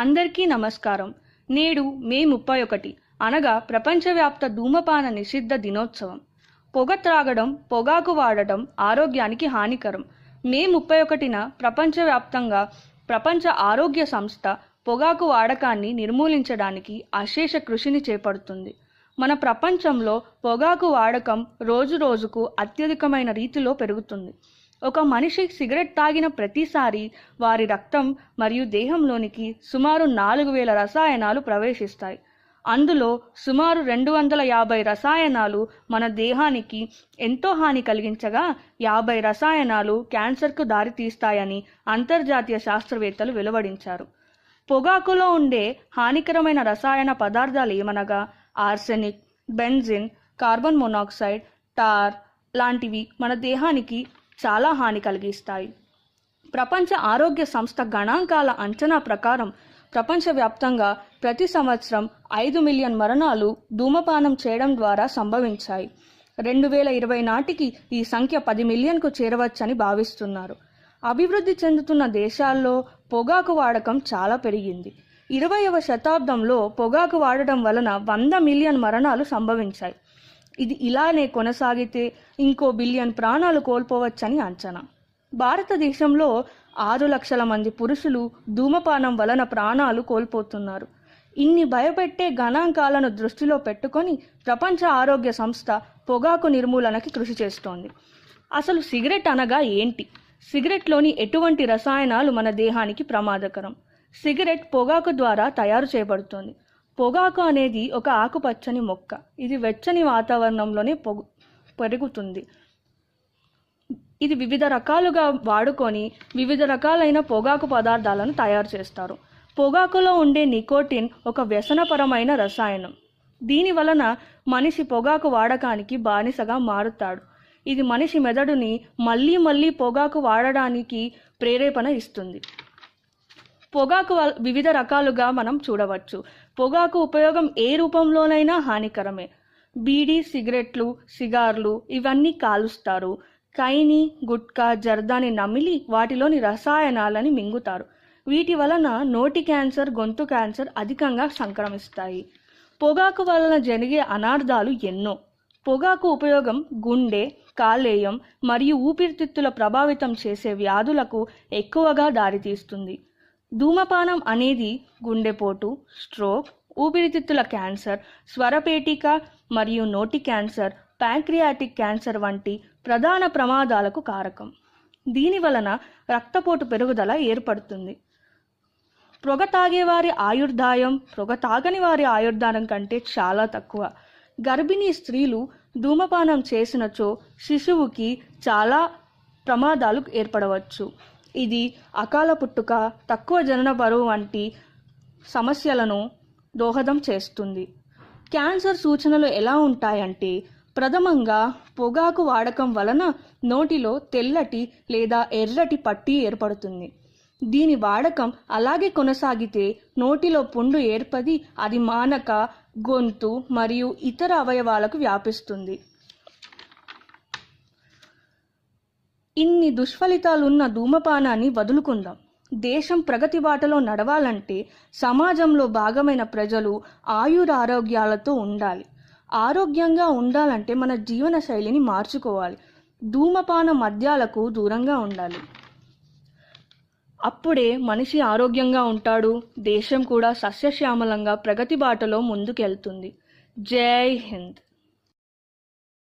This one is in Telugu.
అందరికీ నమస్కారం. నేడు మే 31 అనగా ప్రపంచవ్యాప్త ధూమపాన నిషిద్ధ దినోత్సవం. పొగ త్రాగడం, పొగాకు వాడడం ఆరోగ్యానికి హానికరం. మే 31న ప్రపంచవ్యాప్తంగా ప్రపంచ ఆరోగ్య సంస్థ పొగాకు వాడకాన్ని నిర్మూలించడానికి అశేష కృషిని చేపడుతుంది. మన ప్రపంచంలో పొగాకు వాడకం రోజురోజుకు అత్యధికమైన రీతిలో పెరుగుతుంది. ఒక మనిషి సిగరెట్ తాగిన ప్రతిసారి వారి రక్తం మరియు దేహంలోనికి సుమారు 4000 రసాయనాలు ప్రవేశిస్తాయి. అందులో సుమారు 250 రసాయనాలు మన దేహానికి ఎంతో హాని కలిగించగా 50 రసాయనాలు క్యాన్సర్కు దారితీస్తాయని అంతర్జాతీయ శాస్త్రవేత్తలు వెలువడించారు. పొగాకులో ఉండే హానికరమైన రసాయన పదార్థాలు ఏమనగా arsenic, benzene, carbon monoxide, tar లాంటివి మన దేహానికి చాలా హాని కలిగిస్తాయి. ప్రపంచ ఆరోగ్య సంస్థ గణాంకాల అంచనా ప్రకారం ప్రపంచవ్యాప్తంగా ప్రతి సంవత్సరం 5 మిలియన్ మరణాలు ధూమపానం చేయడం ద్వారా సంభవించాయి. 2020 నాటికి ఈ సంఖ్య 10 మిలియన్కు చేరవచ్చని భావిస్తున్నారు. అభివృద్ధి చెందుతున్న దేశాల్లో పొగాకు వాడకం చాలా పెరిగింది. 20వ శతాబ్దంలో పొగాకు వాడడం వలన 100 మిలియన్ మరణాలు సంభవించాయి. ఇది ఇలానే కొనసాగితే ఇంకో బిలియన్ ప్రాణాలు కోల్పోవచ్చని అంచనా. భారతదేశంలో 6 లక్షల మంది పురుషులు ధూమపానం వలన ప్రాణాలు కోల్పోతున్నారు. ఇన్ని భయపెట్టే గణాంకాలను దృష్టిలో పెట్టుకొని ప్రపంచ ఆరోగ్య సంస్థ పొగాకు నిర్మూలనకి కృషి చేస్తోంది. అసలు సిగరెట్ అనగా ఏంటి? సిగరెట్లోని ఎటువంటి రసాయనాలు మన దేహానికి ప్రమాదకరం? సిగరెట్ పొగాకు ద్వారా తయారు చేయబడుతుంది. పొగాకు అనేది ఒక ఆకుపచ్చని మొక్క. ఇది వెచ్చని వాతావరణంలోనే పెరుగుతుంది. ఇది వివిధ రకాలుగా వాడుకొని వివిధ రకాలైన పొగాకు పదార్థాలను తయారు చేస్తారు. పొగాకులో ఉండే నికోటిన్ ఒక వ్యసనపరమైన రసాయనం. దీని వలన మనిషి పొగాకు వాడకానికి బానిసగా మారుతాడు. ఇది మనిషి మెదడుని మళ్ళీ పొగాకు వాడడానికి ప్రేరేపణ ఇస్తుంది. పొగాకు వివిధ రకాలుగా మనం చూడవచ్చు. పొగాకు ఉపయోగం ఏ రూపంలోనైనా హానికరమే. బీడీ, సిగరెట్లు, సిగార్లు ఇవన్నీ కాలుస్తారు. కైని, గుట్కా, జర్దాని నమిలి వాటిలోని రసాయనాలని మింగుతారు. వీటి వలన నోటి క్యాన్సర్, గొంతు క్యాన్సర్ అధికంగా సంక్రమిస్తాయి. పొగాకు వలన జరిగే అనార్థాలు ఎన్నో. పొగాకు ఉపయోగం గుండె, కాలేయం మరియు ఊపిరితిత్తుల ప్రభావితం చేసే వ్యాధులకు ఎక్కువగా దారితీస్తుంది. ధూమపానం అనేది గుండెపోటు, స్ట్రోక్, ఊపిరితిత్తుల క్యాన్సర్, స్వరపేటిక మరియు నోటి క్యాన్సర్, ప్యాంక్రియాటిక్ క్యాన్సర్ వంటి ప్రధాన ప్రమాదాలకు కారకం. దీని వలన రక్తపోటు పెరుగుదల ఏర్పడుతుంది. పొగ తాగేవారి ఆయుర్దాయం పొగ తాగని వారి ఆయుర్దాయం కంటే చాలా తక్కువ. గర్భిణీ స్త్రీలు ధూమపానం చేసినచో శిశువుకి చాలా ప్రమాదాలు ఏర్పడవచ్చు. ఇది అకాల పుట్టుక, తక్కువ జనన బరువు వంటి సమస్యలను దోహదం చేస్తుంది. క్యాన్సర్ సూచనలు ఎలా ఉంటాయంటే, ప్రథమంగా పొగాకు వాడకం వలన నోటిలో తెల్లటి లేదా ఎర్రటి పట్టీ ఏర్పడుతుంది. దీని వాడకం అలాగే కొనసాగితే నోటిలో పుండు ఏర్పడి అది మానక గొంతు మరియు ఇతర అవయవాలకు వ్యాపిస్తుంది. ఇన్ని దుష్ఫలితాలున్న ధూమపానాన్ని వదులుకుందాం. దేశం ప్రగతి బాటలో నడవాలంటే సమాజంలో భాగమైన ప్రజలు ఆయురారోగ్యాలతో ఉండాలి. ఆరోగ్యంగా ఉండాలంటే మన జీవన శైలిని మార్చుకోవాలి. ధూమపాన మద్యాలకు దూరంగా ఉండాలి. అప్పుడే మనిషి ఆరోగ్యంగా ఉంటాడు. దేశం కూడా సస్యశ్యామలంగా ప్రగతి బాటలో ముందుకెళ్తుంది. జై హింద్.